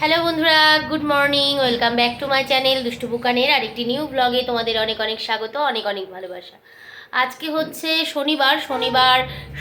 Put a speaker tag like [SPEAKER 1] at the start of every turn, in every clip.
[SPEAKER 1] Hello বন্ধুরা, good morning. Welcome back to my channel দুষ্টু বুকানের আরেকটি নিউ ব্লগে তোমাদের অনেক অনেক স্বাগত, অনেক অনেক ভালোবাসা। আজকে হচ্ছে শনিবার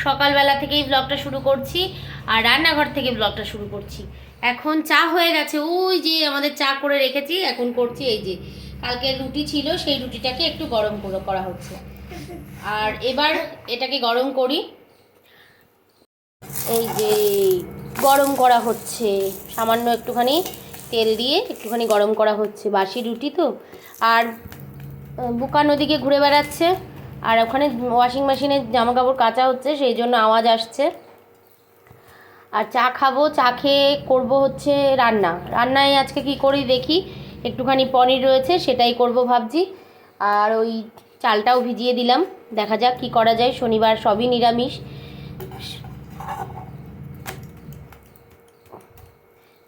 [SPEAKER 1] সকালবেলা থেকেই ব্লগটা শুরু করছি আর রান্নাঘর থেকে ব্লগটা শুরু করছি। এখন চা হয়ে গেছে, ওই যে আমাদের চা করে রেখেছি, এখন করছি। এই যে কালকে রুটি ছিল, সেই রুটিটাকে একটু গরম করা হচ্ছে। আর এবার এটাকে গরম করি। এই যে গরম করা হচ্ছে, সামান্য একটুখানি তেল দিয়ে একটুখানি গরম করা হচ্ছে, বাসি রুটি তো। আর বুকা নদীকে ঘুরে বেড়াচ্ছে, আর ওখানে ওয়াশিং মেশিনে জামা কাপড় কাচা হচ্ছে, সেই জন্য আওয়াজ আসছে। আর চা খাবো, চা খেয়ে করবো হচ্ছে রান্নায় আজকে কি করি দেখি। একটুখানি পনির রয়েছে, সেটাই করব ভাবছি। আর ওই চালটাও ভিজিয়ে দিলাম, দেখা যাক কি করা যায়। শনিবার সবই নিরামিষ।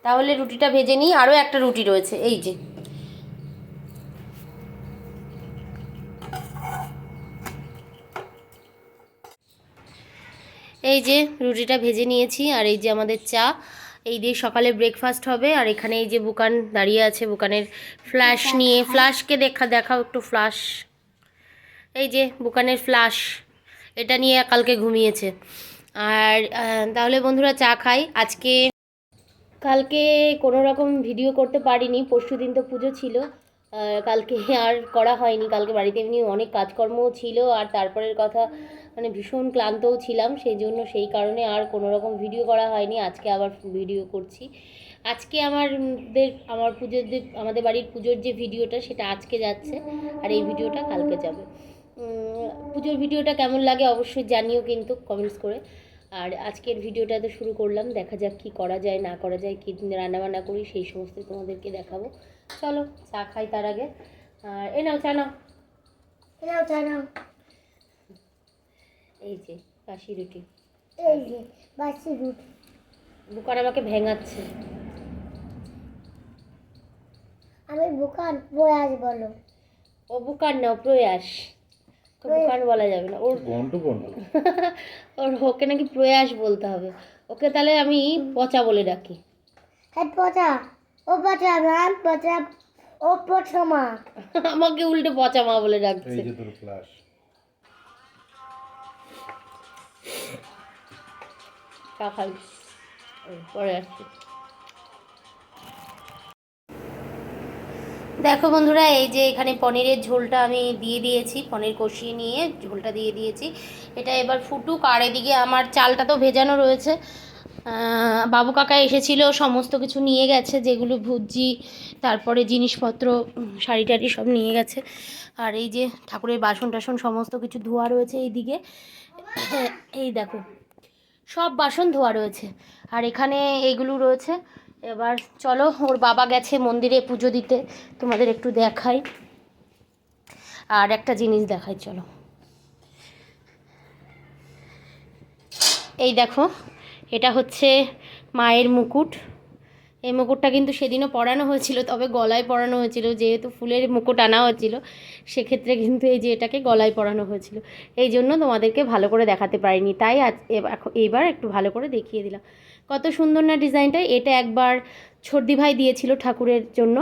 [SPEAKER 1] তাহলে রুটিটা ভেজে নিই, আরও একটা রুটি রয়েছে। এই যে রুটিটা ভেজে নিয়েছি, আর এই যে আমাদের চা। এই দিয়ে সকালে ব্রেকফাস্ট হবে। আর এখানে এই যে বুকান দাঁড়িয়ে আছে, বুকানের ফ্ল্যাশ নিয়ে। ফ্ল্যাশকে দেখাও একটু ফ্ল্যাশ। এই যে বুকানের ফ্ল্যাশ, এটা নিয়ে কালকে ঘুমিয়েছে। আর তাহলে বন্ধুরা চা খাই। কালকে কোনো রকম ভিডিও করতে পারিনি, পরশুদিন তো পুজো ছিল। কালকে আর করা হয়নি। কালকে বাড়িতে এমনি অনেক কাজকর্মও ছিল, আর তারপরের কথা মানে ভীষণ ক্লান্তও ছিলাম, সেই জন্য সেই কারণে আর কোনো রকম ভিডিও করা হয়নি। আজকে আবার ভিডিও করছি। আজকে আমাদের বাড়ির পুজোর যে ভিডিওটা, সেটা আজকে যাচ্ছে, আর এই ভিডিওটা কালকে যাবে। পুজোর ভিডিওটা কেমন লাগে অবশ্যই জানিও কিন্তু কমেন্টস করে। আর আজকের ভিডিওটা তো শুরু করলাম, দেখা যাক কী করা যায় না করা যায়, কী রান্নাবান্না করি, সেই সমস্ত তোমাদেরকে দেখাবো। চলো চা খাই তার আগে। আর চা নাও। এই যে বাসি রুটি, বুকান আমাকে ভেঙাচ্ছে।
[SPEAKER 2] আমি বুকান প্রয়াস বলো।
[SPEAKER 1] ও বুকান না, প্রয়াস। বুকান বলা যাবে না, ওকে নাকি প্রয়াস বলতে হবে। ওকে তাহলে আমি পচা বলে ডাকি।
[SPEAKER 2] হ্যাঁ পচা, ও পচা ম্যাম, পচা, ও পচা মা।
[SPEAKER 1] আমাকে উল্টে পচা মা বলে ডাকছে।
[SPEAKER 3] এই যে তোর ফ্ল্যাশ।
[SPEAKER 1] চা খাই, পরে আসছি। দেখো বন্ধুরা, এই যে এখানে পনিরের ঝোলটা আমি দিয়ে দিয়েছি, পনির কষিয়ে নিয়ে ঝোলটা দিয়ে দিয়েছি। এটা এবার ফুটুক। আর এদিকে আমার চালটা তো ভেজানো রয়েছে। বাবু কাকা এসেছিল, সমস্ত কিছু নিয়ে গেছে, যেগুলো ভুজি, তারপরে জিনিসপত্র, শাড়ি টাড়ি সব নিয়ে গেছে। আর এই যে ঠাকুরের বাসন টাসন সমস্ত কিছু ধোয়া রয়েছে এইদিকে। এই দেখো সব বাসন ধোয়া রয়েছে, আর এখানে এইগুলো রয়েছে। এবার চলো, ওর বাবা গেছে মন্দিরে পুজো দিতে, তোমাদের একটু দেখাই। আর একটা জিনিস দেখাই, চলো। এই দেখো, এটা হচ্ছে মায়ের মুকুট। এই মুকুটটা কিন্তু সেদিনও পরানো হয়েছিল, তবে গলায় পরানো হয়েছিল, যেহেতু ফুলের মুকুট আনা হয়েছিল, সেক্ষেত্রে কিন্তু এই যে এটাকে গলায় পরানো হয়েছিল। এই জন্য তোমাদেরকে ভালো করে দেখাতে পারিনি, তাই এইবার একটু ভালো করে দেখিয়ে দিলাম। কত সুন্দর না ডিজাইনটা। এটা একবার ছর্দি ভাই দিয়েছিল ঠাকুরের জন্য।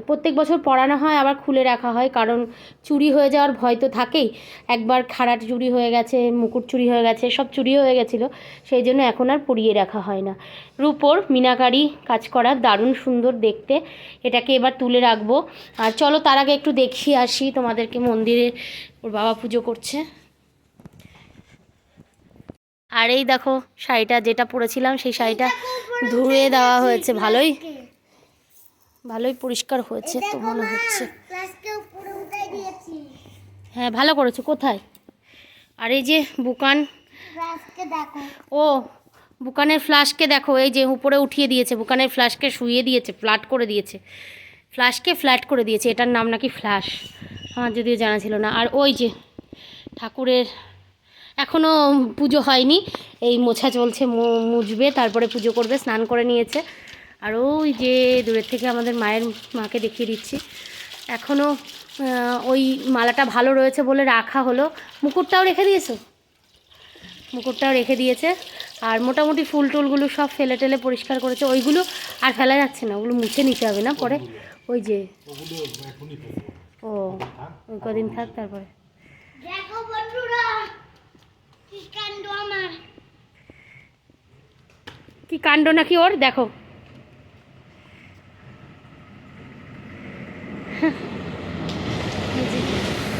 [SPEAKER 1] প্রত্যেক বছর পরানো হয়, আবার খুলে রাখা হয়, কারণ চুরি হয়ে যাওয়ার ভয় তো থাকেই। একবার খাড়াট চুরি হয়ে গেছে, মুকুট চুরি হয়ে গেছে, সব চুরি হয়ে গেছিলো, সেই জন্য এখন আর পরিয়ে রাখা হয় না। রূপোর মিনাকারি কাজ করা, দারুণ সুন্দর দেখতে। এটাকে এবার তুলে রাখবো। আর চলো তার আগে একটু দেখিয়ে আসি তোমাদেরকে মন্দিরে ওর বাবা পুজো করছে। আর এই দেখো শাড়িটা যেটা পরেছিলাম, সেই শাড়িটা ধুয়ে দেওয়া হয়েছে, ভালোই পরিষ্কার হয়েছে তো মনে হচ্ছে। হ্যাঁ ভালো করেছো। কোথায়? আর এই যে বুকান, ও বুকানের ফ্লাশকে দেখো, এই যে উপরে উঠিয়ে দিয়েছে, বুকানের ফ্লাশকে শুইয়ে দিয়েছে, ফ্ল্যাট করে দিয়েছে, ফ্ল্যাট করে দিয়েছে। এটার নাম নাকি ফ্ল্যাশ, আমার যদিও জানা ছিল না। আর ওই যে ঠাকুরের এখনও পুজো হয়নি, এই মোছা চলছে, মুছবে, তারপরে পুজো করবে, স্নান করে নিয়েছে। আর ওই যে দূরের থেকে আমাদের মাকে দেখিয়ে দিচ্ছি। এখনও ওই মালাটা ভালো রয়েছে বলে রাখা হলো। মুকুটটাও রেখে দিয়েছে। আর মোটামুটি ফুল টুলগুলো সব ফেলে টেলে পরিষ্কার করেছে, ওইগুলো আর ফেলা যাচ্ছে না, ওগুলো মুছে নিতে হবে না পরে। ওই যে ও ওই কদিন থাক তারপরে।
[SPEAKER 2] দেখো বন্ধুরা কি কাণ্ড আমার।
[SPEAKER 1] কি কাণ্ড নাকি ওর, দেখো।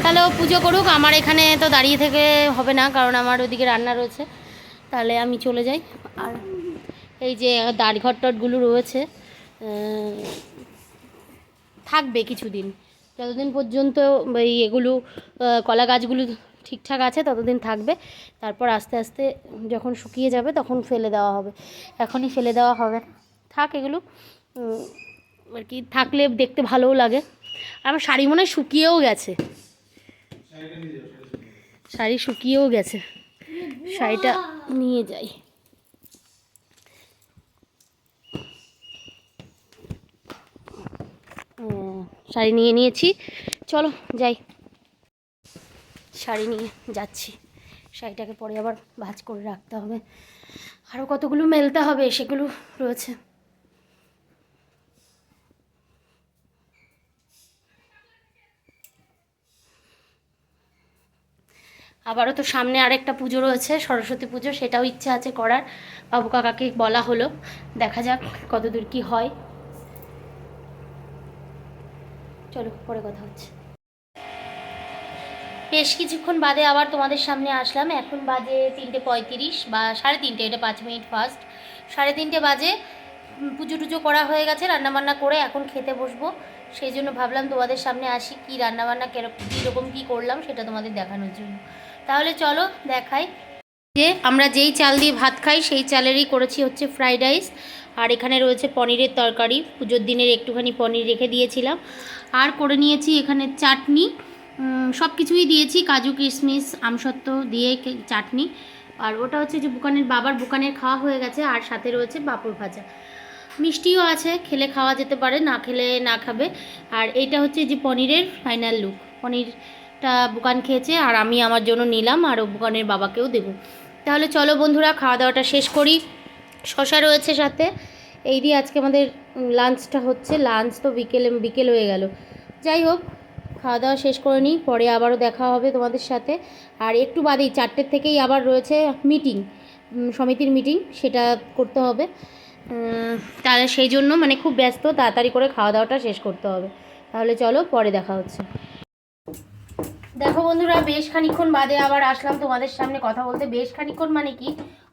[SPEAKER 1] তাহলে ও পুজো করুক, আমার এখানে তো দাঁড়িয়ে থেকে হবে না, কারণ আমার ওদিকে রান্না রয়েছে। তাহলে আমি চলে যাই। আর এই যে দাঁড়ঘর টটগুলো রয়েছে থাকবে কিছুদিন, যতদিন পর্যন্ত এই এগুলো কলা গাছগুলো ঠিকঠাক আছে ততদিন থাকবে। তারপর আস্তে আস্তে যখন শুকিয়ে যাবে তখন ফেলে দেওয়া হবে, এখনই ফেলে দেওয়া হবে না। থাক এগুলো আর কি, থাকলে দেখতে ভালোও লাগে। আমার শাড়ি মনে হয় শুকিয়েও গেছে, শাড়ি শুকিয়েও গেছে, শাড়িটা নিয়ে যাই। শাড়ি নিয়ে নিয়েছি, চলো যাই। শাড়ি নিয়ে যাচ্ছি, শাড়িটাকে পরে আবার ভাঁজ করে রাখতে হবে, আরও কতগুলো মেলতে হবে, সেগুলো রয়েছে। আবারও তো সামনে আরেকটা পুজো রয়েছে, সরস্বতী পুজো, সেটাও ইচ্ছা আছে করার। বাবু কাকাকে বলা হলো, দেখা যাক কতদূর কি হয়। চলো পরে কথা হচ্ছে। বেশ কিছুক্ষণ বাদে আবার তোমাদের সামনে আসলাম। এখন বাজে 3:35 বা 3:30, এটা 5 মিনিট ফার্স্ট। 3:30 বাজে। পুজো টুজো করা হয়ে গেছে, রান্নাবান্না করে এখন খেতে বসবো। সেই জন্য ভাবলাম তোমাদের সামনে আসি, কী রান্নাবান্না কীরকম কী করলাম সেটা তোমাদের দেখানোর জন্য। তাহলে চলো দেখাই। যে আমরা যেই চাল দিয়ে ভাত খাই সেই চালেরই করেছি হচ্ছে ফ্রাইড রাইস। আর এখানে রয়েছে পনিরের তরকারি, পুজোর দিনের একটুখানি পনির রেখে দিয়েছিলাম। আর করে নিয়েছি এখানে চাটনি, সব কিছুই দিয়েছি, কাজু কিশমিশ আমসত্ত্ব দিয়ে চাটনি। আর ওটা হচ্ছে যে বাবার বুকানের খাওয়া হয়ে গেছে, আর সাথে রয়েছে পাঁপড় ভাজা, মিষ্টিও আছে, খেলে খাওয়া যেতে পারে, না খেলে না খাবে। আর এইটা হচ্ছে যে পনিরের ফাইনাল লুক। পনিরটা বুকান খেয়েছে আর আমি আমার জন্য নিলাম, আর ও বুকানের বাবাকেও দেবো। তাহলে চলো বন্ধুরা খাওয়া দাওয়াটা শেষ করি। শশা রয়েছে সাথে, এই দিয়ে আজকে আমাদের লাঞ্চটা হচ্ছে। লাঞ্চ তো বিকেল হয়ে গেল। যাই হোক, খাওয়া দাওয়া শেষ করে নিই, পরে আবারও দেখা হবে তোমাদের সাথে। আর একটু বাদেই 4টের থেকেই আবার রয়েছে মিটিং, সমিতির মিটিং, সেটা করতে হবে। তাহলে সেই জন্য মানে খুব ব্যস্ত, তাড়াতাড়ি করে খাওয়া দাওয়াটা শেষ করতে হবে। তাহলে চলো পরে দেখা হচ্ছে। দেখো বন্ধুরা, বেশ খানিকক্ষণ বাদে আবার আসলাম তোমাদের সামনে কথা বলতে। বেশ খানিকক্ষণ মানে কি,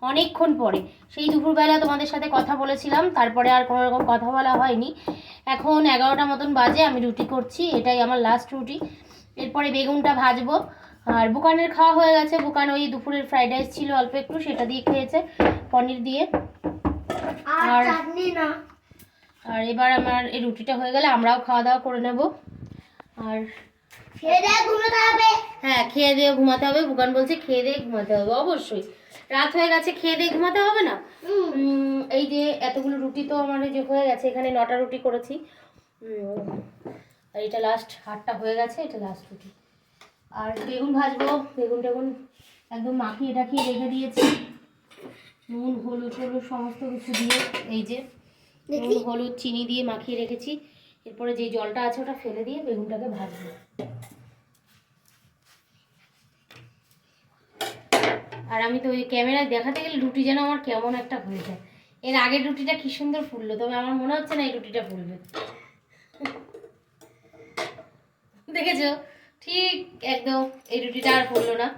[SPEAKER 1] অনেকক্ষণ পরে। সেই দুপুরবেলা তোমাদের সাথে কথা বলেছিলাম, তারপরে আর কোনো রকম কথা বলা হয়নি। এখন 11টা মতন বাজে, আমি রুটি করছি, এটাই আমার লাস্ট রুটি। এরপরে বেগুনটা ভাজবো। আর বুকানের খাওয়া হয়ে গেছে, বুকান ওই দুপুরের ফ্রাইড রাইস ছিল অল্প একটু, সেটা দিয়ে খেয়েছে পনির দিয়ে। আর
[SPEAKER 2] চাটনি না।
[SPEAKER 1] আর এবার আমার এই রুটিটা হয়ে গেলে আমরাও খাওয়া দাওয়া করে নেব। আর
[SPEAKER 2] খেয়ে দিয়ে ঘুমাতে হবে।
[SPEAKER 1] হ্যাঁ, খেয়ে দিয়ে ঘুমাতে হবে। বুকান বলছে খেয়ে দিয়ে ঘুমাতে হবে, অবশ্যই রাত হয়ে গেছে, খেয়ে দিয়ে ঘুমাতে হবে না। এই যে এতগুলো রুটি তো আমার এই যে হয়ে গেছে, এখানে 9টা রুটি করেছি। আর এটা লাস্ট, 8টা হয়ে গেছে, এটা লাস্ট রুটি। আর বেগুন ভাজবো, বেগুন টেগুন একদম মাখিয়ে ঢাকিয়ে রেখে দিয়েছি, নুন হলুদ টলুদ সমস্ত কিছু দিয়ে। এই যে নুন হলুদ চিনি দিয়ে মাখিয়ে রেখেছি। এরপরে যে জলটা আছে ওটা ফেলে দিয়ে বেগুনটাকে ভাজবো। আর আমি তো ওই ক্যামেরায় দেখাতে গেলে রুটি যেন আমার কেমন একটা হয়ে যায়। এর আগের রুটিটা কি সুন্দর ফুললো, তবে আমার মনে হচ্ছে না এই রুটিটা ফুলবে। দেখেছো, ঠিক একদম এই রুটিটা আর ফুললো না।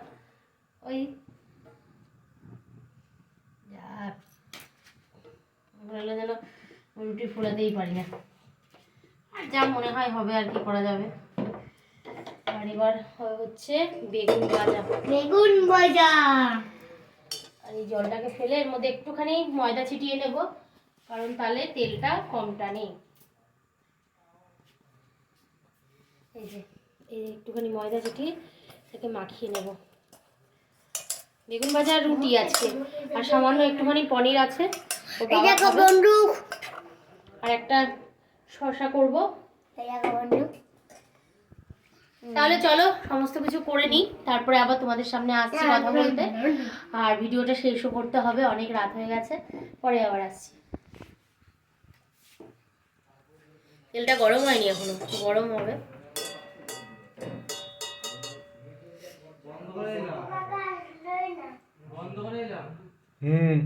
[SPEAKER 1] ওই যেন রুটি ফোলাতেই পারি না। আর যা মনে হয় হবে, আর কি করা যাবে। আর এবার হচ্ছে বেগুন ভাজা।
[SPEAKER 2] বেগুন ভাজা।
[SPEAKER 1] আর এই জলটাকে ফেলে এর মধ্যে একটুখানি ময়দা ছিটিয়ে নেব, কারণ তাহলে তেলটা কম টানে। এই যে এই একটুখানি ময়দা ছিটিয়ে এটাকে মাখিয়ে নেব। বেগুন ভাজা রুটি আজকে, আর সামান্য একটুখানি পনির আছে,
[SPEAKER 2] এই দেখো বন্ধু,
[SPEAKER 1] আর একটা শসা করব।
[SPEAKER 2] এই দেখো বন্ধু,
[SPEAKER 1] তাহলে চলো সমস্ত কিছু করে নিই, তারপরে আবার তোমাদের সামনে আসছি কথা বলতে। আর ভিডিওটা শেষও করতে হবে, অনেক রাত হয়ে গেছে, পরে আবার আসছি। তেলটা গরম হয়নি এখনো, গরম হবে।
[SPEAKER 3] হুম